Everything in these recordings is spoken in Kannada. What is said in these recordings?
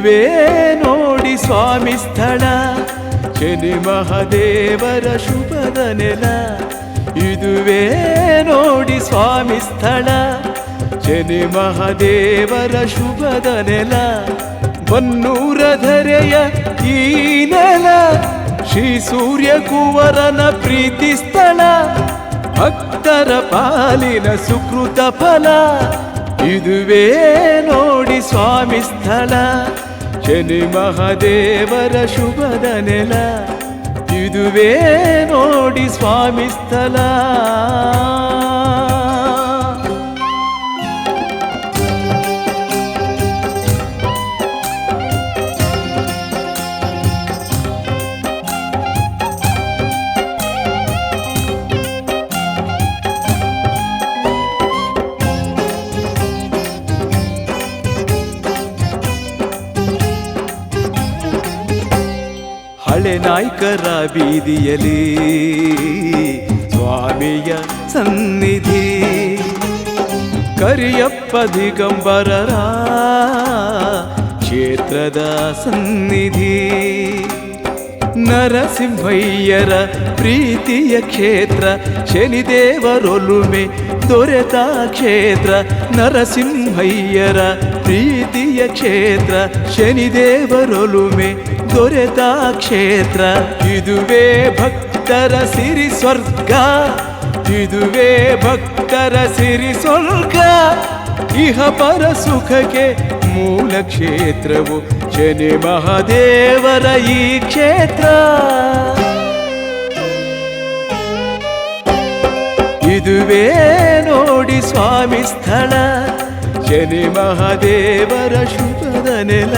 ಇದುವೇ ನೋಡಿ ಸ್ವಾಮಿ ಸ್ಥಳ, ಶನಿ ಮಹಾದೇವರ ಶುಭದ ನೆಲ. ಇದುವೇ ನೋಡಿ ಸ್ವಾಮಿ ಸ್ಥಳ, ಶನಿ ಮಹಾದೇವರ ಶುಭದ ನೆಲ. ಬನ್ನೂರ ಧರೆಯ ಈ ನೆಲ, ಶ್ರೀ ಸೂರ್ಯ ಕುವರನ ಪ್ರೀತಿ ಸ್ಥಳ, ಭಕ್ತರ ಪಾಲಿನ ಸುಕೃತ ಫಲ. ಇದುವೇ ನೋಡಿ ಸ್ವಾಮಿ ಸ್ಥಳ, ಶನಿ ಮಹಾದೇವರ ಶುಭದ ನೆಲ. ಇದುವೇ ನೋಡಿ ಸ್ವಾಮಿ ಸ್ಥಳ. ಹಳೆ ನಾಯ್ಕರ ಬೀದಿಯಲಿ ಸ್ವಾಮಿಯ ಸನ್ನಿಧಿ, ಕರಿಯಪ್ಪ ದಿಗಂಬರರ ಕ್ಷೇತ್ರದ ಸನ್ನಿಧಿ. ನರಸಿಂಹಯ್ಯರ ಪ್ರೀತಿಯ ಕ್ಷೇತ್ರ, ಶನಿದೇವರೊಲುಮೆ ದೊರೆತ ಕ್ಷೇತ್ರ. ನರಸಿಂಹಯ್ಯರ ಪ್ರೀತಿಯ ಕ್ಷೇತ್ರ, ಶನಿದೇವರೊಲುಮೆ ದೊರೆತ ಕ್ಷೇತ್ರ. ಇದುವೇ ಭಕ್ತರ ಸಿರಿ ಸ್ವರ್ಗ, ಇದುವೇ ಭಕ್ತರ ಸಿರಿ ಸ್ವರ್ಗ. ಇಹ ಪರ ಸುಖಕ್ಕೆ ಮೂಲ ಕ್ಷೇತ್ರವು ಶನಿ ಮಹಾದೇವರ ಈ ಕ್ಷೇತ್ರ. ಇದುವೇ ನೋಡಿ ಸ್ವಾಮಿ ಸ್ಥಳ, ಶನಿ ಮಹಾದೇವರ ಶುಭದ ನೆಲ.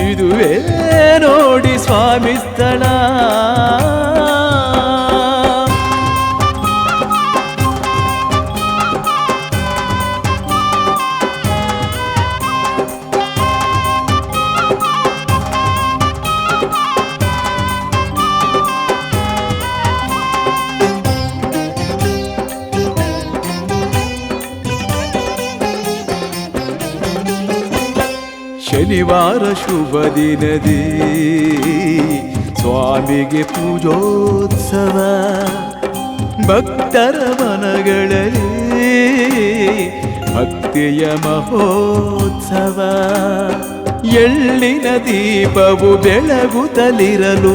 ಇದುವೇ ನೋಡಿ ಸ್ವಾಮಿ ಸ್ಥಳ. ಶನಿವಾರ ಶುಭ ದಿನದಿ ಸ್ವಾಮಿಗೆ ಪೂಜೋತ್ಸವ, ಭಕ್ತರ ಮನಗಳಲ್ಲಿ ಭಕ್ತಿಯ ಮಹೋತ್ಸವ. ಎಳ್ಳಿನ ದೀಪವು ಬೆಳಗುತ್ತಲಿರಲು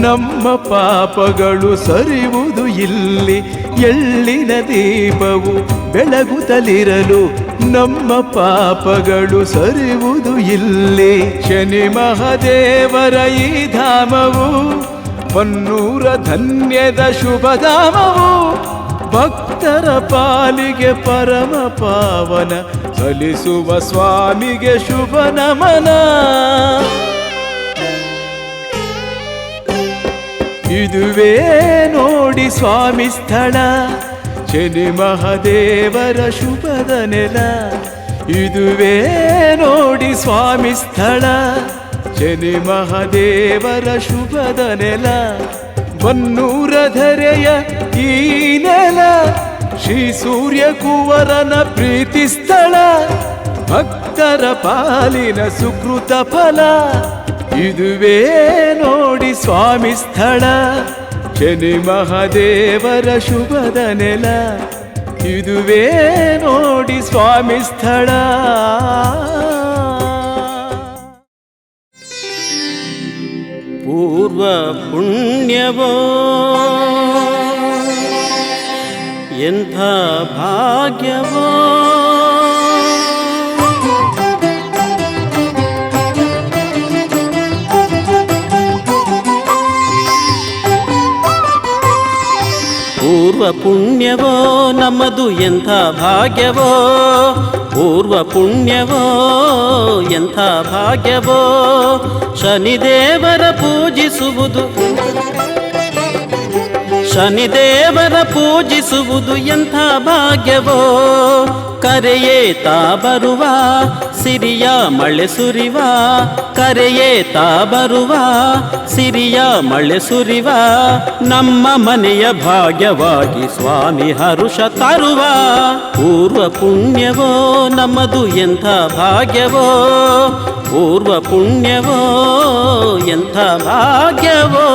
ನಮ್ಮ ಪಾಪಗಳು ಸರಿಯುವುದು ಇಲ್ಲಿ. ಎಳ್ಳಿನ ದೀಪವು ಬೆಳಗುತ್ತಲಿರಲು ನಮ್ಮ ಪಾಪಗಳು ಸರಿಯುವುದು ಇಲ್ಲಿ. ಶನಿ ಮಹಾದೇವರ ಈ ಧಾಮವು ಬನ್ನೂರ ಧನ್ಯದ ಶುಭಧಾಮವು. ಭಕ್ತರ ಪಾಲಿಗೆ ಪರಮ ಪಾವನ, ಸಲ್ಲಿಸುವ ಸ್ವಾಮಿಗೆ ಶುಭ ನಮನ. ಇದುವೇ ನೋಡಿ ಸ್ವಾಮಿ ಸ್ಥಳ, ಶನಿ ಮಹಾದೇವರ ಶುಭದ ನೆಲ. ಇದುವೇ ನೋಡಿ ಸ್ವಾಮಿ ಸ್ಥಳ, ಶನಿ ಮಹಾದೇವರ ಶುಭದ ನೆಲ. ಬನ್ನೂರ ಧರೆಯ ಈ ನೆಲ, ಶ್ರೀ ಸೂರ್ಯ ಕುವರನ ಪ್ರೀತಿ ಸ್ಥಳ, ಭಕ್ತರ ಪಾಲಿನ ಸುಕೃತ ಫಲ. ಇದುವೇ ನೋಡಿ ಸ್ವಾಮಿ ಸ್ಥಳ, ಶನಿ ಮಹಾದೇವರ ಶುಭದ ನೆಲ. ಇದುವೇ ನೋಡಿ ಸ್ವಾಮಿ ಸ್ಥಳ. ಪೂರ್ವ ಪುಣ್ಯವೋ ಎಂಥ ಭಾಗ್ಯವೋ, ಪೂರ್ವ ಪುಣ್ಯವೋ ನಮ್ಮದು ಎಂಥ ಭಾಗ್ಯವೋ, ಪೂರ್ವ ಪುಣ್ಯವೋ ಎಂಥ ಭಾಗ್ಯವೋ. ಶನಿದೇವರ ಪೂಜಿಸುವುದು, ಶನಿದೇವರ ಪೂಜಿಸುವುದು ಎಂಥ ಭಾಗ್ಯವೋ. ಕರೆಯೇ ತಾ ಬರುವ ಸಿರಿಯ ಮಳೆ ಸುರಿವ, ಕರೆಯೇ ತಾ ಬರುವ ಸಿರಿಯ ಮಳೆ ಸುರಿವ. ನಮ್ಮ ಮನೆಯ ಭಾಗ್ಯವಾಗಿ ಸ್ವಾಮಿ ಹರುಷ ತರುವ. ಪೂರ್ವ ಪುಣ್ಯವೋ ನಮ್ಮದು ಎಂಥ ಭಾಗ್ಯವೋ, ಪೂರ್ವ ಪುಣ್ಯವೋ ಎಂಥ ಭಾಗ್ಯವೋ.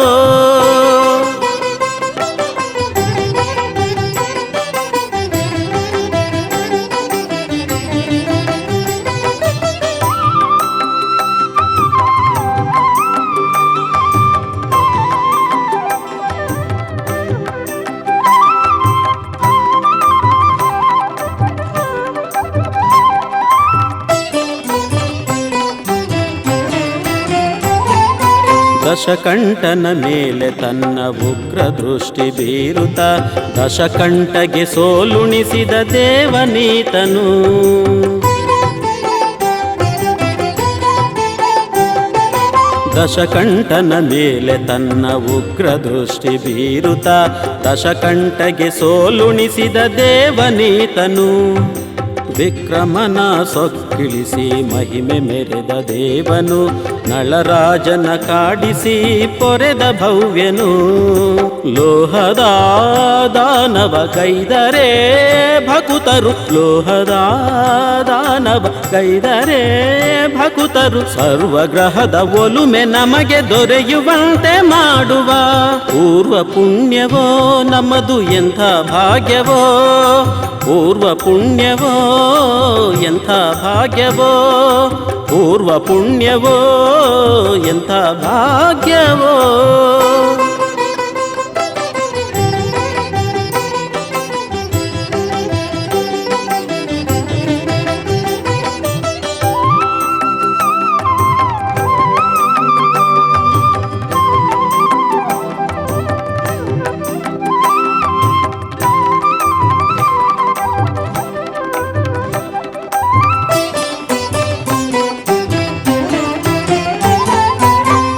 ದಶಕಂಠನ ಮೇಲೆ ತನ್ನ ಉಗ್ರ ದೃಷ್ಟಿ ಬೀರುತ್ತ ದಶಕಂಠಗೆ ಸೋಲುಣಿಸಿದ ದೇವನೀತನು. ದಶಕಂಠನ ಮೇಲೆ ತನ್ನ ಉಗ್ರ ದೃಷ್ಟಿ ಬೀರುತ್ತ ದಶಕಂಠಗೆ ಸೋಲುಣಿಸಿದ ದೇವನೀತನು. ವಿಕ್ರಮನ ಸೊಕ್ಕಿಳಿಸಿ ಮಹಿಮೆ ಮೆರೆದ ದೇವನು ನಳರಾಜನ ಕಾಡಿಸಿ ಪೊರೆದ ಭವ್ಯನು. ಲೋಹದ ದಾನವ ಗೈದರೆ ಭಕುತರು, ಲೋಹದ ದಾನವ ಗೈದರೆ ಭಕುತರು. ಸರ್ವಗ್ರಹದ ಒಲುಮೆ ನಮಗೆ ದೊರೆಯುವಂತೆ ಮಾಡುವ ಪೂರ್ವ ಪುಣ್ಯವೋ ನಮ್ಮದು ಎಂಥ ಭಾಗ್ಯವೋ. ಪೂರ್ವ ಪುಣ್ಯವೋ ಎಂಥ ಭಾಗ್ಯವೋ. ಪೂರ್ವ ಪುಣ್ಯವೋ ಎಂಥ ಭಾಗ್ಯವೋ.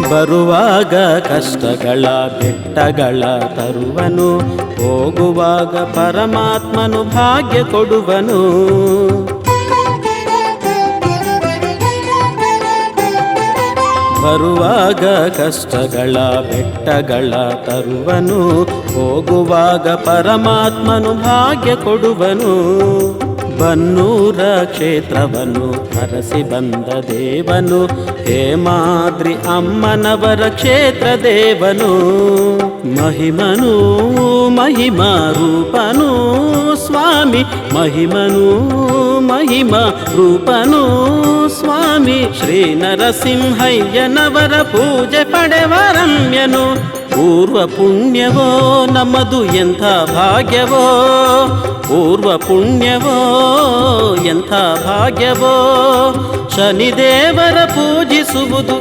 ಬರುವಾಗ ಕಷ್ಟಗಳ ಬೆಟ್ಟಗಳ ತರುವನು, ಹೋಗುವಾಗ ಪರಮಾತ್ಮನು ಭಾಗ್ಯ ಕೊಡುವನು. ಬರುವಾಗ ಕಷ್ಟಗಳ ಬೆಟ್ಟಗಳ ತರುವನು, ಹೋಗುವಾಗ ಪರಮಾತ್ಮನು ಭಾಗ್ಯ ಕೊಡುವನು. ಬನ್ನೂರ ಕ್ಷೇತ್ರವನ್ನು ಹರಸಿ ಬಂದ ದೇವನು, ಹೇಮಾದ್ರಿ ಅಮ್ಮನವರ ಕ್ಷೇತ್ರ ದೇವನು. ಮಹಿಮನು ಮಹಿಮಾ ರೂಪನು ಸ್ವಾಮಿ, ಮಹಿಮನು ಮಹಿಮಾ ರೂಪನು ಸ್ವಾಮಿ. ಶ್ರೀ ನರಸಿಂಹಯ್ಯನವರ ಪೂಜೆ ಪಡೆವ ರಮ್ಯನು. ಪೂರ್ವ ಪುಣ್ಯವೋ ನಮ್ಮದು ಎಂಥ ಭಾಗ್ಯವೋ. ಪೂರ್ವ ಪುಣ್ಯವೋ ಎಂಥ ಭಾಗ್ಯವೋ. ಶನಿದೇವರ ಪೂಜಿಸುವುದು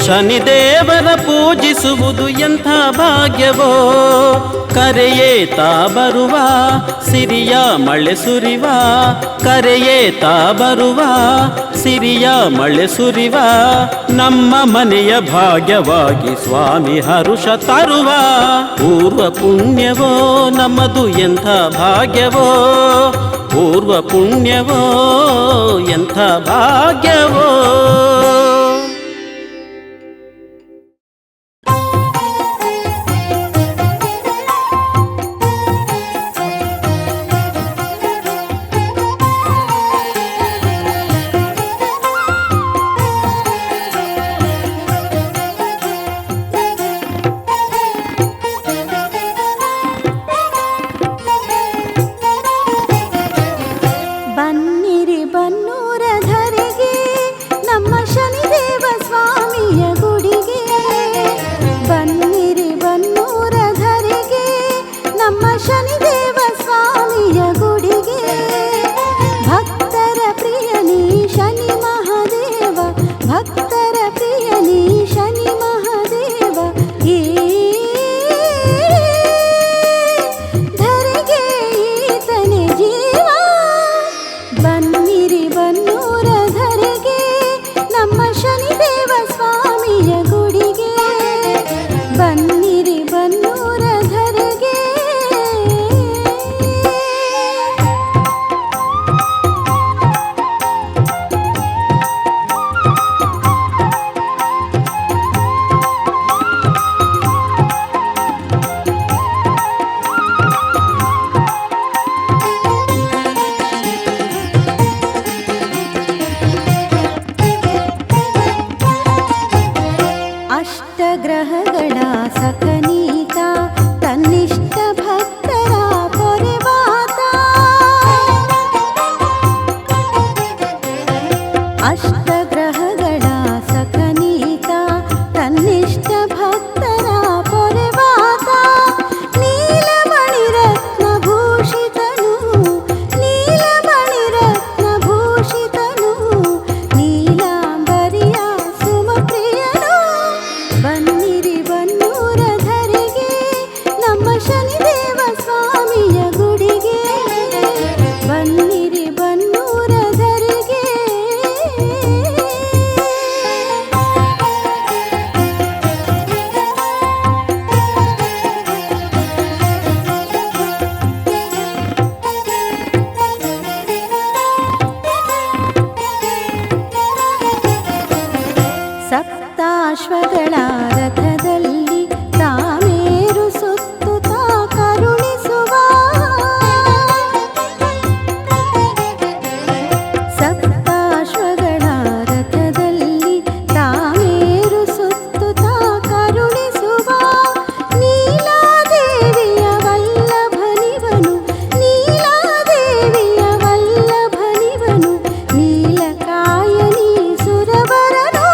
ಶನಿದೇವರ ಪೂಜಿಸುವುದು ಎಂಥ ಭಾಗ್ಯವೋ. ಕರೆಯೇತಾ ಬರುವ ಸಿರಿಯ ಮಳೆ ಸುರಿವ, ಕರೆಯೇತಾ ಬರುವ ಸಿರಿಯ ಮಳೆ ಸುರಿವ. ನಮ್ಮ ಮನೆಯ ಭಾಗ್ಯವಾಗಿ ಸ್ವಾಮಿ ಹರುಷ ತರುವ ಪೂರ್ವ ಪುಣ್ಯವೋ ನಮ್ಮದು ಎಂಥ ಭಾಗ್ಯವೋ. ಪೂರ್ವ ಪುಣ್ಯವೋ ಎಂಥ ಭಾಗ್ಯವೋ. ಬನ್ನಿರಿ ಬನ್ನೂರ ಧರೆಗೆ ನಮ್ಮ ಶನಿ ಅಷ್ಟಗ್ರಹಗಳ ಸಖನೀತ ತನ್ನಿಷ್ಟ ಭಕ್ತರ ಪೊರೆವಾತ ಅಷ್ಟಗ್ರಹಗಳ ಸಖನೀತ ತನ್ನಿಷ್ಟ ಭಕ್ತರ ಪೊರೆವಾತ ನೀಲಮಣಿ ರತ್ನ ಭೂಷಿತನು ನೀಲಮಣಿ ರತ್ನ ಭೂಷಿತನು ನೀಲಾಂಬರಿಯ ಸುಮಪ್ರಿಯನು ಬನ್ನಿರಿ ಬನ್ನೂರ ಧರೆಗೆ ನಮ್ಮ ಶನಿದೇವ ಸ್ವಾಮಿಯ ಗುಡಿಗೆ ಬನ್ನಿರಿ ಬನ್ನೂರ ಧರೆಗೆ ಸಪ್ತಾಶ್ವಗಳ ರಥದಲ್ಲಿ ತಾಮೇರು ಸುತ್ತುತ್ತಾ ಕರುಣಿಸುವ ಸಪ್ತಾಶ್ವಗಳ ರಥದಲ್ಲಿ ತಾಮೇರು ಸುತ್ತುತ್ತಾ ಕರುಣಿಸುವ ನೀಲಾದೇವಿಯ ವಲ್ಲಭನಿವನು ನೀಲಾದೇವಿಯ ವಲ್ಲಭನಿವನು ನೀಲಕಾಯನಿ ಸುರವರನು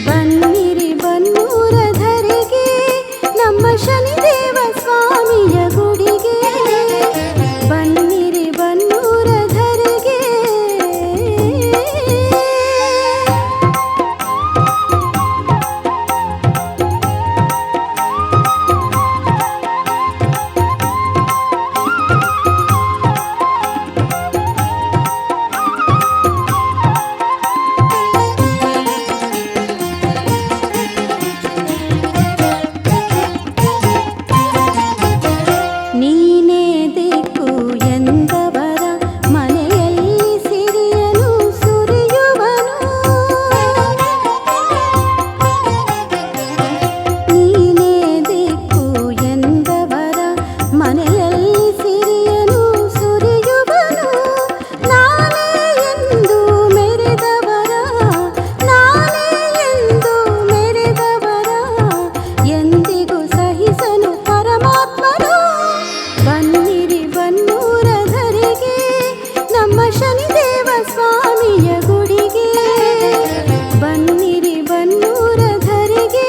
ಬನ್ನಿರಿ ಬನ್ನೂರ ಧರೆಗೆ ನಮ್ಮ ಶನಿದೇವ ಸ್ವಾಮಿಯ ಗುಡಿಗೆ ಬನ್ನಿರಿ ಬನ್ನೂರ ಧರೆಗೆ ನೀನೇ ದಿಕ್ಕು ಎಂದವರ ಮನೆಯಲ್ಲಿ ಸಿರಿಯನು ಸುರಿಯುವನು ನೀನೇ ದಿಕ್ಕು ಎಂದವರ ಮನೆಯಲ್ಲಿ ಸಿರಿಯನು ಸುರಿಯುವನು ನಾನೇ ಎಂದು ಮೆರೆದವರ ನಾನೇ ಎಂದು ಮೆರೆದವರ ಎಂದಿಗೂ ಸಹಿಸನು ಪರಮಾತ್ಮನು ಬನ್ನಿರಿ ಬನ್ನೂರ ಧರೆಗೆ ನಮ್ಮ ಶನಿದೇವ ಸ್ವಾಮಿಯ ಗುಡಿಗೆ ಬನ್ನಿರಿ ಬನ್ನೂರ ಧರೆಗೆ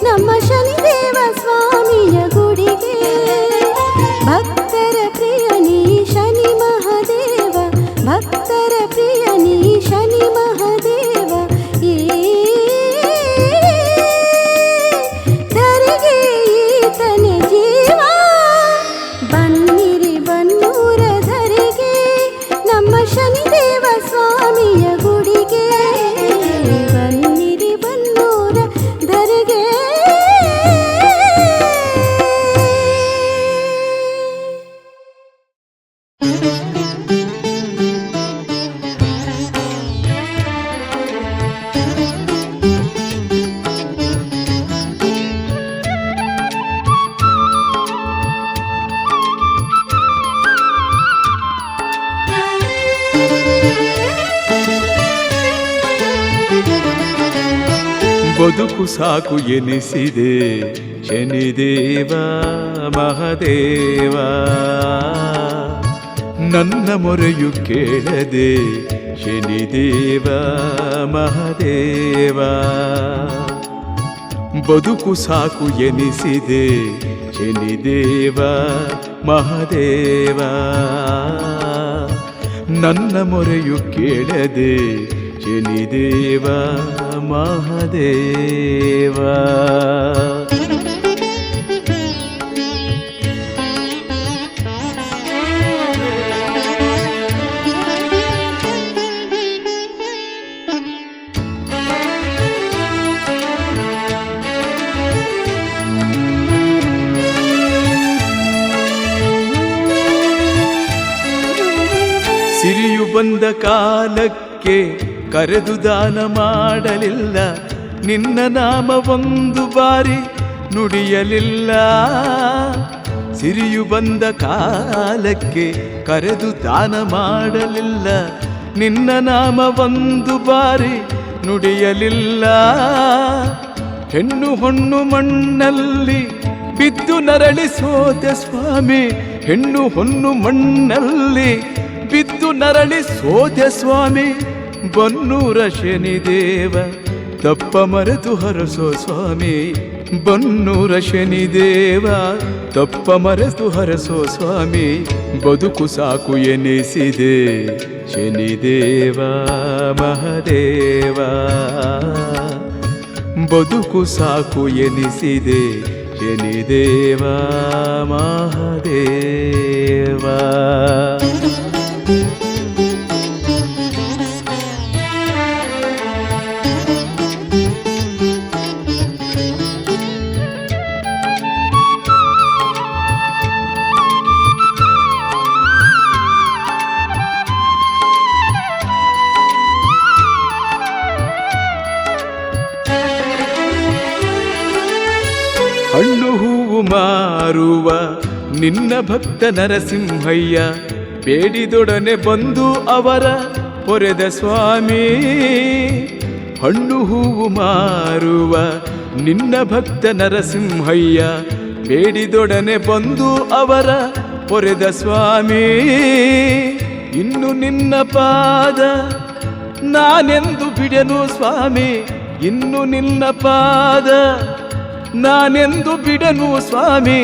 ನಮ್ಮ ಶನಿದೇವ ಸ್ವಾಮಿಯ ಗುಡಿಗೆ ಭಕ್ತರ ಪ್ರಿಯನೀ ಶನಿ ಮಹಾದೇವ ಭಕ್ತರ ಪ್ರಿಯನೀ ಶನಿ ಮಹಾದೇವ ಈ ಧರೆಗೆ ಈತನೇ ಜೀವ ಬನ್ನಿರಿ ಬನ್ನೂರ ಧರೆಗೆ ನಮ್ಮ ಶನಿದೇವ ಸ್ವಾಮಿಯ ಗುಡಿಗೆ ಬನ್ನಿರಿ ಬನ್ನೂರ ಧರೆಗೆ ಬದುಕು ಸಾಕು ಎನಿಸಿದೆ ಶನಿದೇವ ಮಹದೇವ ನನ್ನ ಮೊರೆಯು ಕೇಳದೆ ಶನಿದೇವ ಮಹದೇವ ಬದುಕು ಸಾಕು ಎನಿಸಿದೆ ಶನಿದೇವ ಮಹದೇವ ನನ್ನ ಮೊರೆಯು ಕೇಳದೆ ಶನಿದೇವ ಮಹದೇವ ಸಿರಿಯು ಬಂದ ಕಾಲಕ್ಕೆ ಕರೆದು ದಾನ ಮಾಡಲಿಲ್ಲ ನಿನ್ನ ನಾಮ ಒಂದು ಬಾರಿ ನುಡಿಯಲಿಲ್ಲ ಸಿರಿಯು ಬಂದ ಕಾಲಕ್ಕೆ ಕರೆದು ದಾನ ಮಾಡಲಿಲ್ಲ ನಿನ್ನ ನಾಮ ಒಂದು ಬಾರಿ ನುಡಿಯಲಿಲ್ಲ. ಹೆಣ್ಣು ಹೊಣ್ಣು ಮಣ್ಣಲ್ಲಿ ಬಿದ್ದು ನರಳಿ ಸೋತೆ ಸ್ವಾಮಿ, ಹೆಣ್ಣು ಹೊನ್ನು ಮಣ್ಣಲ್ಲಿ ಬಿದ್ದು ನರಳಿ ಸೋತೆ ಸ್ವಾಮಿ. ಬನ್ನೂರ ಶನಿದೇವ ತಪ್ಪ ಮರೆತು ಹರಸೋ ಸ್ವಾಮಿ, ಬನ್ನೂರ ಶನಿದೇವ ತಪ್ಪ ಮರೆತು ಹರಸೋ ಸ್ವಾಮಿ. ಬದುಕು ಸಾಕು ಎನಿಸಿದೆ ಶನಿದೇವ ಮಹದೇವ, ಬದುಕು ಸಾಕು ಎನಿಸಿದೆ ಶನಿದೇವ ಮಹದೇವ. ಹಣ್ಣು ಹೂವು ಮಾರುವ ನಿನ್ನ ಭಕ್ತ ನರಸಿಂಹಯ್ಯ, ಬೇಡಿದೊಡನೆ ಬಂದು ಅವರ ಪೊರೆದ ಸ್ವಾಮಿ. ಹಣ್ಣು ಹೂವು ಮಾರುವ ನಿನ್ನ ಭಕ್ತ ನರಸಿಂಹಯ್ಯ, ಬೇಡಿದೊಡನೆ ಬಂದು ಅವರ ಪೊರೆದ ಸ್ವಾಮಿ. ಇನ್ನು ನಿನ್ನ ಪಾದ ನಾನೆಂದು ಬಿಡೆನು ಸ್ವಾಮಿ, ಇನ್ನು ನಿನ್ನ ಪಾದ ನಾನೆಂದು ಬಿಡನು ಸ್ವಾಮಿ.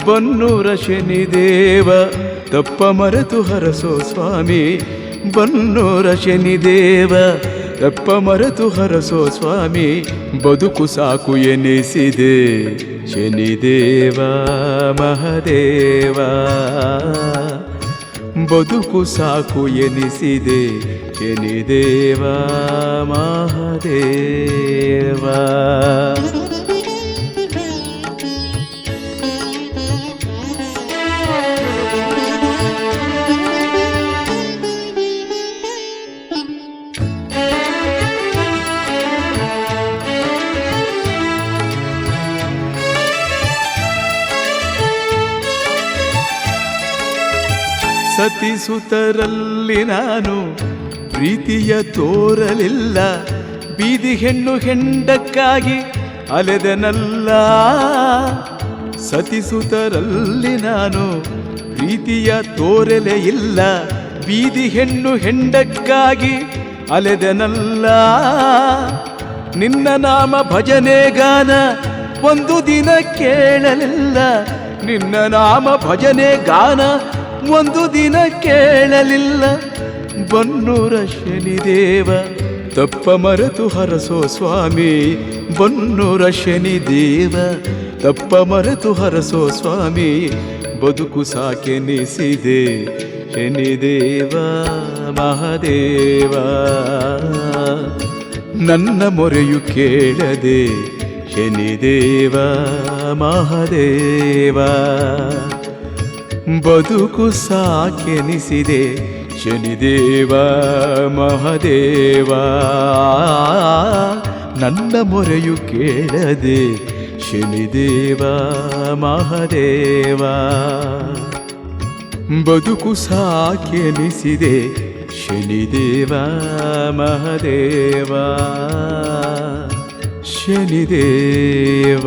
ಬನ್ನೂರ ಶನಿದೇವ ತಪ್ಪ ಮರೆತು ಹರಸೋ ಸ್ವಾಮಿ, ಬನ್ನೂರ ಶನಿದೇವ ತಪ್ಪ ಮರೆತು ಹರಸೋ ಸ್ವಾಮಿ. ಬದುಕು ಸಾಕು ಎನಿಸಿದೆ ಶನಿದೇವ ಮಹದೇವ, ಬದುಕು ಸಾಕು ಎನಿಸಿದೆ ಶನಿದೇವ ಮಹದೇವ. ಸತಿಸುತರಲ್ಲಿ ನಾನು ಪ್ರೀತಿಯ ತೋರಲಿಲ್ಲ, ಬೀದಿ ಹೆಣ್ಣು ಹೆಂಡಕ್ಕಾಗಿ ಅಲೆದನಲ್ಲ. ಸತಿಸುತರಲ್ಲಿ ನಾನು ಪ್ರೀತಿಯ ತೋರಲೇ ಇಲ್ಲ, ಬೀದಿ ಹೆಣ್ಣು ಹೆಂಡಕ್ಕಾಗಿ ಅಲೆದನಲ್ಲ. ನಿನ್ನ ನಾಮ ಭಜನೆ ಗಾನ ಒಂದು ದಿನ ಕೇಳಲಿಲ್ಲ, ನಿನ್ನ ನಾಮ ಭಜನೆ ಗಾನ ಒಂದು ದಿನ ಕೇಳಲಿಲ್ಲ. ಬನ್ನೂರ ಶನಿದೇವ ತಪ್ಪ ಮರೆತು ಹರಸೋ ಸ್ವಾಮಿ, ಬನ್ನೂರ ಶನಿದೇವ ತಪ್ಪ ಮರೆತು ಹರಸೋ ಸ್ವಾಮಿ. ಬದುಕು ಸಾಕೆನಿಸಿದೆ ಶನಿದೇವ ಮಹದೇವ, ನನ್ನ ಮೊರೆಯು ಕೇಳದೆ ಶನಿದೇವ ಮಹದೇವ. ಬದುಕು ಸಾಕೆನಿಸಿದೆ ಶನಿದೇವ ಮಹದೇವ, ನನ್ನ ಮೊರೆಯು ಕೇಳದೆ ಶನಿದೇವ ಮಹದೇವ. ಬದುಕು ಸಾಕೆನಿಸಿದೆ ಶನಿದೇವ ಮಹದೇವ, ಶನಿದೇವ.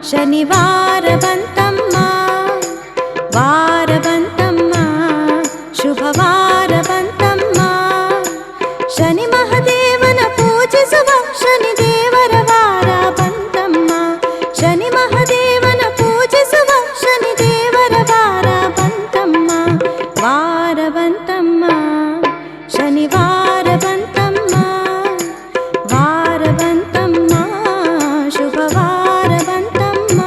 ಶನಿವಾರ ಬಂತಮ್ಮ, ವಾರ ಬಂತಮ್ಮ, ಶುಭವಾರ ಬಂತಮ್ಮ. ಶನಿ ಮಹದೇವನ ಪೂಜಿಸುವ ಶನಿದೇವರ ವಾರ ಬಂತಮ್ಮ, ಶನಿ ಮಹದೇವನ ಪೂಜಿಸುವ ಶನಿದೇವರ ವಾರ ಬಂತಮ್ಮ. ವಾರ ಬಂತಮ್ಮ, ಶನಿವಾರ ಬಂತಮ್ಮ, ವಾರ ಬಂತಮ್ಮ, ಶುಭವಾರ ಬಂತಮ್ಮ.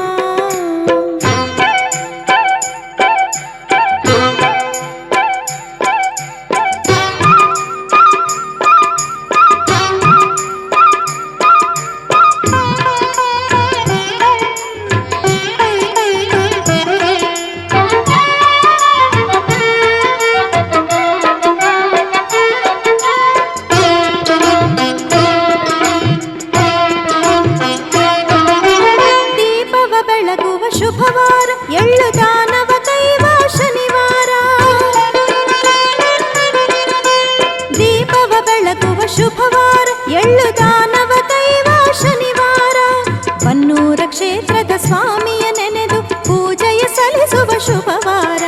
ಬೆಳಗುವ ಶುಭವಾರ, ಎಳ್ಳು ದಾನವ ಕೈವ ಶನಿವಾರ. ದೀಪವ ಬೆಳಗುವ ಶುಭವಾರ, ಎಳ್ಳು ದಾನವ ಕೈವ ಶನಿವಾರ. ಬನ್ನೂರ ಕ್ಷೇತ್ರದ ಸ್ವಾಮಿಯ ನೆನೆದು ಪೂಜೆಯ ಸಲ್ಲಿಸುವ ಶುಭವಾರ.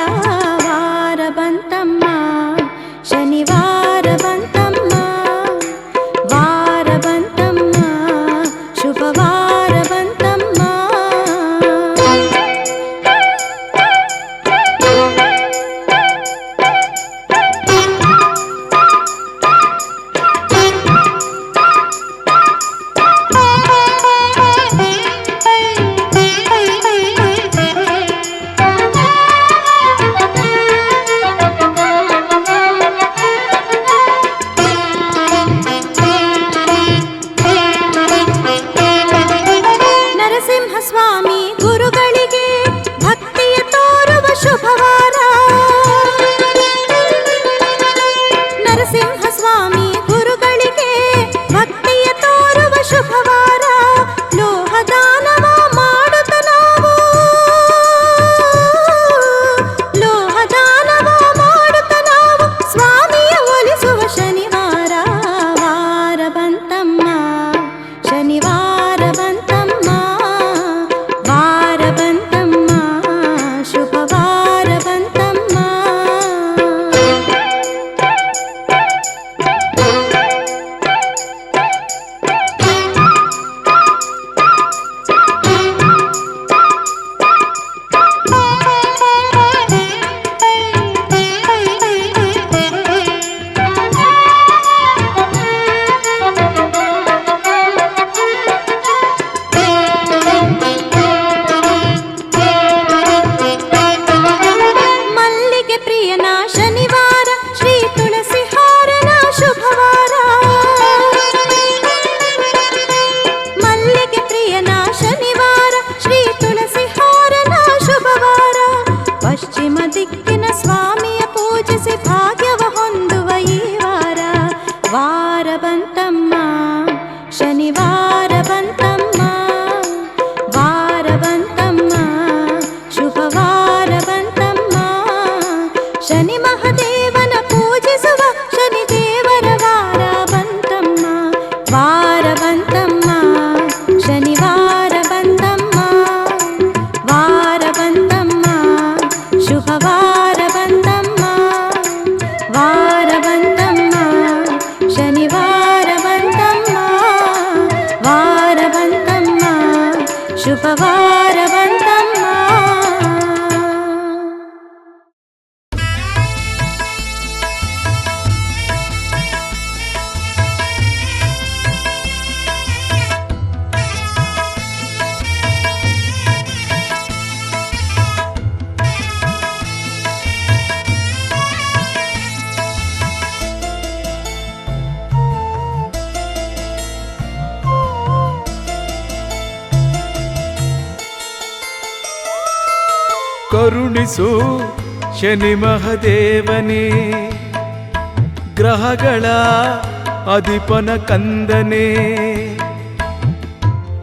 ವಾರ ಬಂತಮ್ಮ, ಶನಿವಾರ ಬಂತಮ್ಮ, ವಾರ ಬಂತಮ್ಮ, ಶುಭವಾರ ಬಂತಮ್ಮ. ನರಸಿಂಹಸ್ವಾಮಿ ಗುರುಗಳಿಗೆ ಭಕ್ತಿಯ ತೋರುವ ಶುಭವಾರ. ನರಸಿಂಹಸ್ವಾಮಿ ಗುರುಗಳಿಗೆ ಭಕ್ತಿಯ ತೋರುವ ಶುಭವಾರ. ಲೋಹದಾನವ ಮಾಡುತ್ತ ನಾವು, ಲೋಹದಾನವ ಮಾಡುತ್ತ ನಾವು ಸ್ವಾಮಿಯ ಒಲಿಸುವ ಶನಿವಾರ. ವಾರ ಬಂತಮ್ಮ, ಶನಿವಾರ ಬಂತಮ್ಮ, ವಾರ ಬಂತಮ್ಮ, ಶುಭವಾರ ಬಂತಮ್ಮ. ಮಲ್ಲಿಗೆ ಪ್ರಿಯನ ಶನಿವಾರ, ಶ್ರೀ ತುಳಸಿ ಹಾರನ ಶುಭವಾರ. ಮಲ್ಲಿಗೆ ಪ್ರಿಯನ ಶನಿವಾರ, ಶ್ರೀ ತುಳಸಿ ಹಾರನ ಶುಭವಾರ. ಪಶ್ಚಿಮ ದಿಕ್ಕಿನ ಸ್ವಾಮಿಯ ಪೂಜಿಸಿ ಭಾಗ್ಯವ ಹೊಂದುವ ಈ ವಾರ. ವಾರ ಬಂತಮ್ಮ, ಶನಿವಾರ ಬಂತಮ್ಮ, ವಾರ ಬಂತಮ್ಮ, ಶುಭವಾರ ಬಂತಮ್ಮ. ಶನಿ ಮಹಾದೇವನ ಪೂಜಿಸುವ ಶನಿದೇವರ ವಾರ ಬಂತಮ್ಮ. ವಾರ ಬಂತಮ್ಮ, ಶನಿವಾರ ಬಂತಮ್ಮ, ವಾರ ಬಂತಮ್ಮ, ಶುಭವಾರ ಬಂತಮ್ಮ. ವಾರ ಬಂತಮ್ಮ, ಶನಿವಾರ ಬಂತಮ್ಮ, ವಾರ ಬಂತಮ್ಮ, ಶುಭವಾರ ಬಂತಮ್ಮ. ಕರುಣಿಸು ಶನಿ ಮಹದೇವನೇ, ಗ್ರಹಗಳ ಅಧಿಪನ ಕಂದನೆ.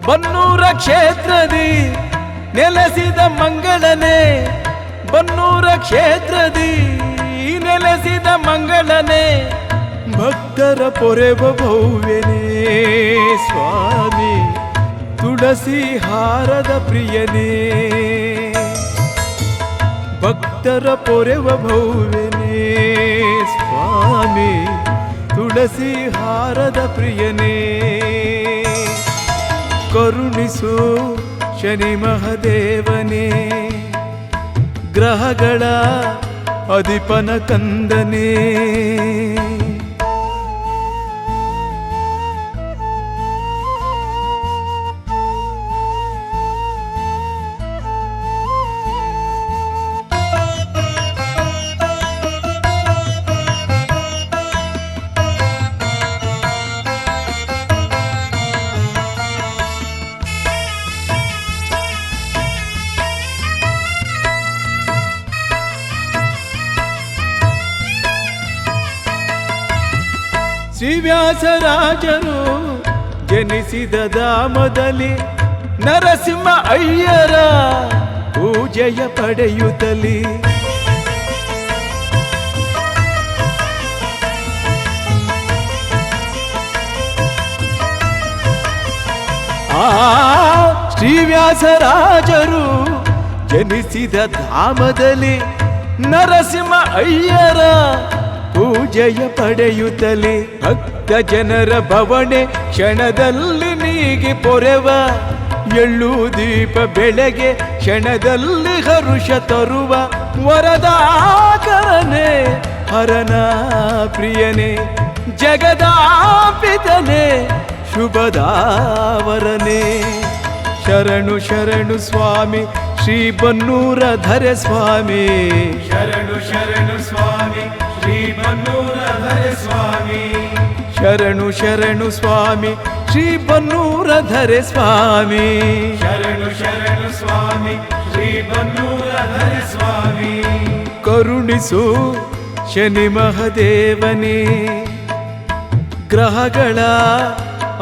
ಬನ್ನೂರ ಕ್ಷೇತ್ರದಿ ನೆಲೆಸಿದ ಮಂಗಳನೆ, ಬನ್ನೂರ ಕ್ಷೇತ್ರದಿ ನೆಲೆಸಿದ ಮಂಗಳನೆ. ಭಕ್ತರ ಪೊರೆವ ಭವ್ಯನೇ ಸ್ವಾಮಿ, ತುಳಸಿ ಹಾರದ ಪ್ರಿಯನೇ. ಭಕ್ತರ ಪೊರೆವ ಭವ್ಯನೇ ಸ್ವಾಮಿ, ತುಳಸಿ ಹಾರದ ಪ್ರಿಯನೇ. ಕರುಣಿಸು ಶನಿ ಮಹದೇವನೇ, ಗ್ರಹಗಳ ಅಧಿಪನ ಕಂದನೇ. ಶ್ರೀವ್ಯಾಸರಾಜರು ಜನಿಸಿದ ಧಾಮದಲ್ಲಿ ನರಸಿಂಹ ಅಯ್ಯರ ಪೂಜೆಯ ಪಡೆಯುತ್ತಲಿ ಶ್ರೀವ್ಯಾಸರಾಜರು ಜನಿಸಿದ ಧಾಮದಲ್ಲಿ ನರಸಿಂಹ ಅಯ್ಯರ ಪೂಜೆಯ ಪಡೆಯುತ್ತಲೇ ಭಕ್ತ ಜನರ ಭವಣೆ ಕ್ಷಣದಲ್ಲಿ ನೀಗಿ ಪೊರೆವ ಎಳ್ಳು ದೀಪ ಬೆಳಗ್ಗೆ ಕ್ಷಣದಲ್ಲಿ ಹರುಷ ತರುವ ವರದಾಕರನೇ ಹರನ ಪ್ರಿಯನೇ ಜಗದಾಪಿತನೇ ಶುಭದಾವರನೇ ಶರಣು ಶರಣು ಸ್ವಾಮಿ ಶ್ರೀ ಬನ್ನೂರಧರೆ ಸ್ವಾಮಿ ಶರಣು ಶರಣು ಸ್ವಾಮಿ ಶ್ರೀ ಬನ್ನೂರಧರೆ ಸ್ವಾಮಿ ಶರಣು ಶರಣು ಸ್ವಾಮಿ ಶ್ರೀ ಬನ್ನೂರಧರೆ ಸ್ವಾಮಿ ಶರಣು ಶರಣು ಸ್ವಾಮಿ ಶ್ರೀ ಬನ್ನೂರಧರೆ ಸ್ವಾಮಿ ಕರುಣಿಸು ಶನಿ ಮಹದೇವನೇ ಗ್ರಹಗಳ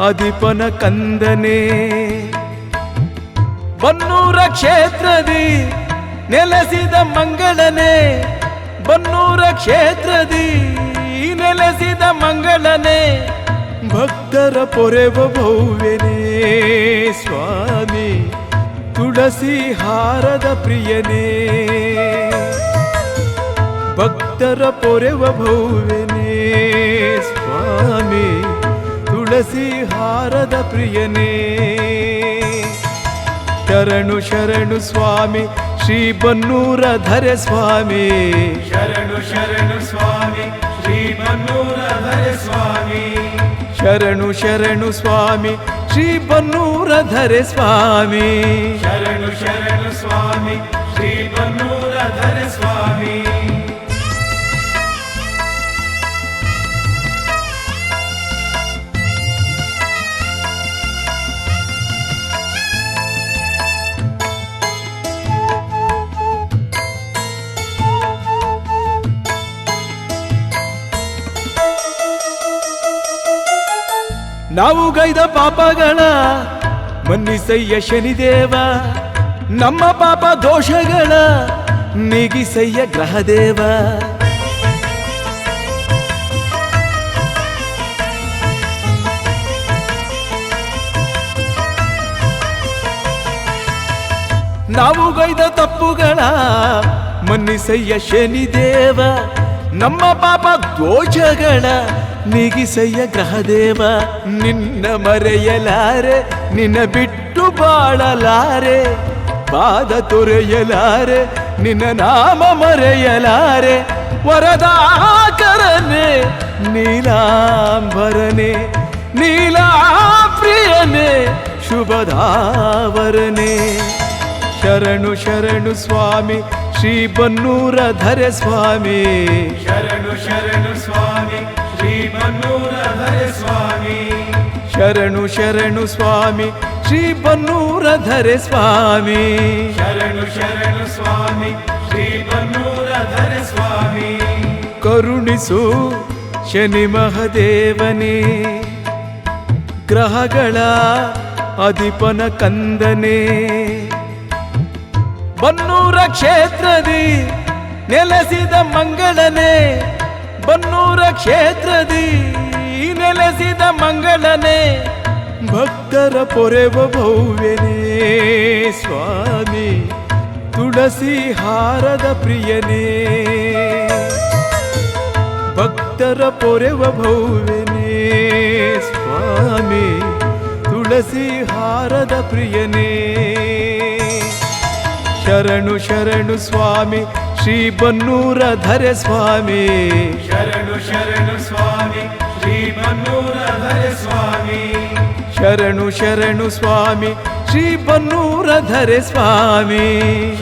ಅಧಿಪನ ಕಂದನೇ ಬನ್ನೂರ ಕ್ಷೇತ್ರದಿ ನೆಲೆಸಿದ ಮಂಗಳನೇ ಬನ್ನೂರ ಕ್ಷೇತ್ರದಿ ನೆಲೆಸಿದ ಮಂಗಳನೇ ಭಕ್ತರ ಪೊರೆವ ಭವ್ಯನೇ ಸ್ವಾಮಿ ತುಳಸಿ ಹಾರದ ಪ್ರಿಯನೇ ಭಕ್ತರ ಪೊರೆವ ಭವ್ಯನೇ ಸ್ವಾಮಿ ತುಳಸಿ ಹಾರದ ಪ್ರಿಯನೇ ಶರಣು ಶರಣು ಸ್ವಾಮಿ ಶ್ರೀ ಬನ್ನೂರಧರೆ ಸ್ವಾಮಿ ಶರಣು ಶರಣು ಸ್ವಾಮಿ ಶ್ರೀ ಬನ್ನೂರಧರೆ ಸ್ವಾಮಿ ಶರಣು ಶರಣು ಸ್ವಾಮಿ ಶ್ರೀ ಬನ್ನೂರಧರೆ ಸ್ವಾಮಿ ಶರಣು ಶರಣು ಸ್ವಾಮಿ ಶ್ರೀ ಬನ್ನೂರಧರೆ ಸ್ವಾಮಿ ನಾವು ಗೈದ ಪಾಪಗಳ ಮನ್ನಿಸಯ್ಯ ಶನಿದೇವ ನಮ್ಮ ಪಾಪ ದೋಷಗಳ ನೀಗಿಸಯ್ಯ ಗ್ರಹದೇವ ನಾವು ಗೈದ ತಪ್ಪುಗಳ ಮನ್ನಿಸಯ್ಯ ಶನಿದೇವ ನಮ್ಮ ಪಾಪ ದೋಷಗಳ ನೀಗಿಸಯ್ಯ ಗ್ರಹದೇವ ನಿನ್ನ ಮರೆಯಲಾರೆ ನಿನ್ನ ಬಿಟ್ಟು ಬಾಳಲಾರೆ ಪಾದ ತೊರೆಯಲಾರೆ ನಿನ್ನ ನಾಮ ಮರೆಯಲಾರೆ ವರದಾಕರನೇ ನೀಲಾಂಬರನೇ ನೀಲಾಪ್ರಿಯನೇ ಶುಭದಾವರನೇ ಶರಣು ಶರಣು ಸ್ವಾಮಿ ಶ್ರೀ ಬನ್ನೂರಧರೆ ಸ್ವಾಮಿ ಶರಣು ಶರಣು ಸ್ವಾಮಿ ಶ್ರೀ ಬನ್ನೂರಧರೆ ಸ್ವಾಮಿ ಶರಣು ಶರಣು ಸ್ವಾಮಿ ಶ್ರೀ ಬನ್ನೂರಧರೆ ಸ್ವಾಮಿ ಶರಣು ಶರಣು ಸ್ವಾಮಿ ಶ್ರೀ ಬನ್ನೂರಧರೆ ಸ್ವಾಮಿ ಕರುಣಿಸು ಶನಿ ಮಹದೇವನೇ ಗ್ರಹಗಳ ಅಧಿಪನ ಕಂದನೇ ಬನ್ನೂರ ಕ್ಷೇತ್ರದಿ ನೆಲೆಸಿದ ಮಂಗಳನೇ ಬನ್ನೂರ ಕ್ಷೇತ್ರದಿ ನೆಲೆಸಿದ ಮಂಗಳನೇ ಭಕ್ತರ ಪೊರೆವ ಭವ್ಯನೇ ಸ್ವಾಮಿ ತುಳಸಿ ಹಾರದ ಪ್ರಿಯನೇ ಭಕ್ತರ ಪೊರೆವ ಭವ್ಯನೇ ಸ್ವಾಮಿ ತುಳಸಿ ಹಾರದ ಪ್ರಿಯನೇ ಶರಣು ಶರಣು ಸ್ವಾಮಿ ಶ್ರೀ ಬನ್ನೂರಧರೆ ಸ್ವಾಮಿ ಶರಣು ಶರಣು ಸ್ವಾಮಿ ಶ್ರೀ ಬನ್ನೂರಧರೆ ಸ್ವಾಮಿ ಶರಣು ಶರಣು ಸ್ವಾಮಿ ಶ್ರೀ ಬನ್ನೂರಧರೆ ಸ್ವಾಮಿ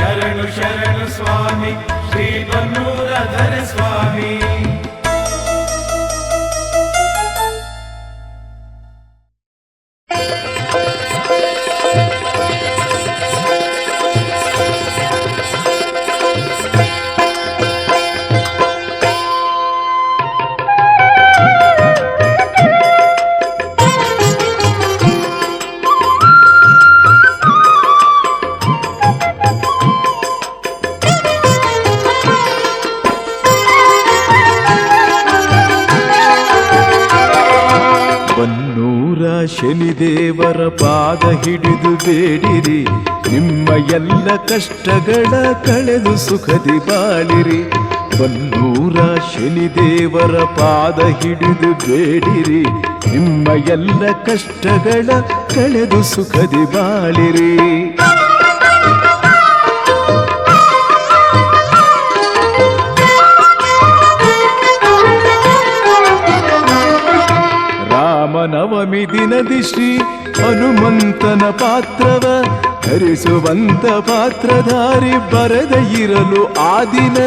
ಶರಣು ಶರಣು ಸ್ವಾಮಿ ಶ್ರೀ ಬನ್ನೂರಧರೆ ಸ್ವಾಮಿ ಶನಿದೇವರ ಪಾದ ಹಿಡಿದು ಬೇಡಿರಿ, ನಿಮ್ಮ ಎಲ್ಲ ಕಷ್ಟಗಳ ಕಳೆದು ಸುಖದಿ ಬಾಳಿರಿ. ಬನ್ನೂರ ಶನಿದೇವರ ಪಾದ ಹಿಡಿದು ಬೇಡಿರಿ, ನಿಮ್ಮ ಎಲ್ಲ ಕಷ್ಟಗಳ ಕಳೆದು ಸುಖದಿ ಬಾಳಿರಿ. ರಾಮನವಮಿ ದಿನದಿ ಶ್ರೀ ಹನುಮಂತನ ಪಾತ್ರವ ಧರಿಸುವಂತ ಪಾತ್ರಧಾರಿ ಬರದ ಇರಲು ಆ ದಿನ.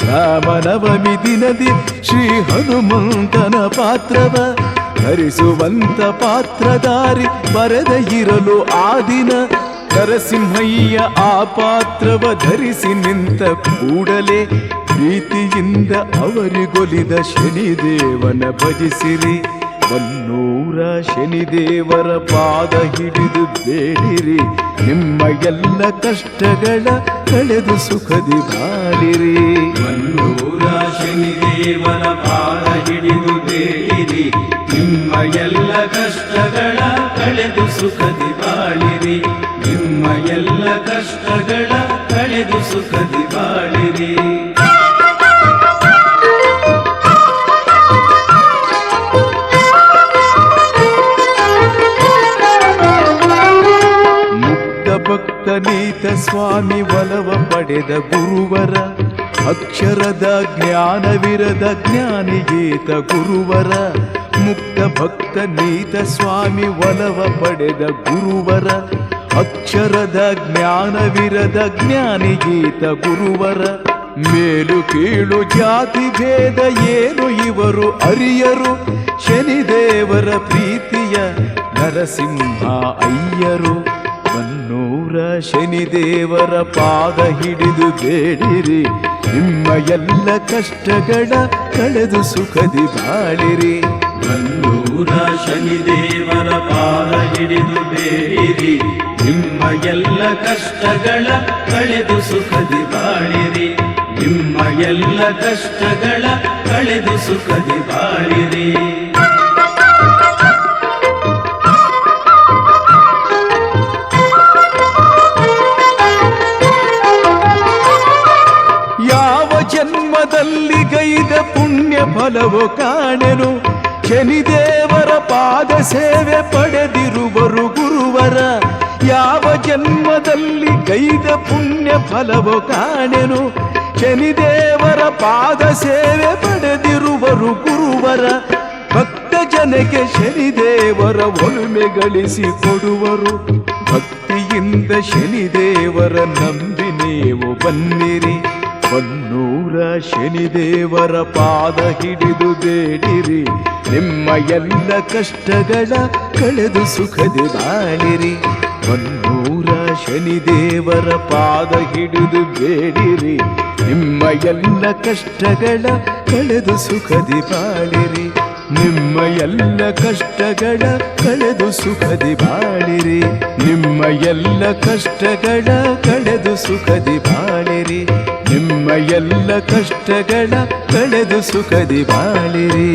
ರಾಮನವಮಿ ದಿನದಿ ಶ್ರೀ ಹನುಮಂತನ ಪಾತ್ರವ ಧರಿಸುವಂತ ಪಾತ್ರಧಾರಿ ಬರದ ಇರಲು ಆ ದಿನ. ನರಸಿಂಹಯ್ಯ ಆ ಪಾತ್ರವ ಧರಿಸಿ ನಿಂತ ಕೂಡಲೇ ಪ್ರೀತಿಯಿಂದ ಅವರಿಗೊಲಿದ ಶನಿದೇವನ ಭಜಿಸಿರಿ. ಬನ್ನೂರ ಶನಿದೇವರ ಪಾದ ಹಿಡಿದು ಬೇಡಿರಿ, ನಿಮ್ಮ ಎಲ್ಲ ಕಷ್ಟಗಳ ಕಳೆದು ಸುಖದಿ ಬಾಳಿರಿ. ಬನ್ನೂರ ಶನಿದೇವರ ಪಾದ ಹಿಡಿದು ಬೇಡಿರಿ, ನಿಮ್ಮ ಎಲ್ಲ ಕಷ್ಟಗಳ ಕಳೆದು ಸುಖದಿ ಬಾಳಿರಿ. ನಿಮ್ಮ ಎಲ್ಲ ಕಷ್ಟಗಳ ಕಳೆದು ಸುಖದಿ ಬಾಳಿರಿ. ಭಕ್ತನೀತ ಸ್ವಾಮಿ ಒಲವ ಪಡೆದ ಗುರುವರ, ಅಕ್ಷರದ ಜ್ಞಾನವಿರದ ಜ್ಞಾನಿಗೀತ ಗುರುವರ. ಮುಕ್ತ ಭಕ್ತನೀತ ಸ್ವಾಮಿ ಒಲವ ಪಡೆದ ಗುರುವರ, ಅಕ್ಷರದ ಜ್ಞಾನವಿರದ ಜ್ಞಾನಿಗೀತ ಗುರುವರ. ಮೇಲು ಕೀಳು ಜಾತಿ ಭೇದ ಏನು ಇವರು ಅರಿಯರು, ಶನಿದೇವರ ಪ್ರೀತಿಯ ನರಸಿಂಹ ಅಯ್ಯರು. ಬನ್ನೂರ ಶನಿದೇವರ ಪಾದ ಹಿಡಿದು ಬೇಡಿರಿ, ನಿಮ್ಮ ಎಲ್ಲ ಕಷ್ಟಗಳ ಕಳೆದು ಸುಖದಿ ಬಾಳಿರಿ. ಬನ್ನೂರ ಶನಿದೇವರ ಪಾದ ಹಿಡಿದು ಬೇಡಿರಿ, ನಿಮ್ಮ ಎಲ್ಲ ಕಷ್ಟಗಳ ಕಳೆದು ಸುಖದಿ ಬಾಳಿರಿ. ನಿಮ್ಮ ಎಲ್ಲ ಕಷ್ಟಗಳ ಕಳೆದು ಸುಖದಿ ಬಾಳಿರಿ. ಜನ್ಮದಲ್ಲಿ ಗೈದ ಪುಣ್ಯ ಫಲವೋ ಕಾಣೆನು, ಶನಿದೇವರ ಪಾದ ಸೇವೆ ಪಡೆದಿರುವರು ಗುರುವರ. ಯಾವ ಜನ್ಮದಲ್ಲಿ ಗೈದ ಪುಣ್ಯ ಫಲವೋ ಕಾಣೆನು, ಶನಿದೇವರ ಪಾದ ಸೇವೆ ಪಡೆದಿರುವರು ಗುರುವರ. ಭಕ್ತ ಜನಕ್ಕೆ ಶನಿದೇವರ ಒಲುಮೆ ಗಳಿಸಿ ಕೊಡುವರು, ಭಕ್ತಿಯಿಂದ ಶನಿದೇವರ ನಂಬಿ ನೀವು ಬನ್ನಿರಿ. ಬನ್ನೂರ ಶನಿದೇವರ ಪಾದ ಹಿಡಿದು ಬೇಡಿರಿ, ನಿಮ್ಮ ಎಲ್ಲ ಕಷ್ಟಗಳ ಕಳೆದು ಸುಖದಿ ಬಾಳಿರಿ. ಬನ್ನೂರ ಶನಿದೇವರ ಪಾದ ಹಿಡಿದು ಬೇಡಿರಿ, ನಿಮ್ಮ ಎಲ್ಲ ಕಷ್ಟಗಳ ಕಳೆದು ಸುಖದಿ ಬಾಳಿರಿ. ನಿಮ್ಮ ಎಲ್ಲ ಕಷ್ಟಗಳ ಕಳೆದು ಸುಖದಿ ಬಾಳಿರಿ. ನಿಮ್ಮ ಎಲ್ಲ ಕಷ್ಟಗಳ ಕಳೆದು ಸುಖದಿ ಬಾಳಿರಿ. ನಿಮ್ಮ ಎಲ್ಲ ಕಷ್ಟಗಳ ಕಳೆದು ಸುಖದಿ ಬಾಳಿರಿ.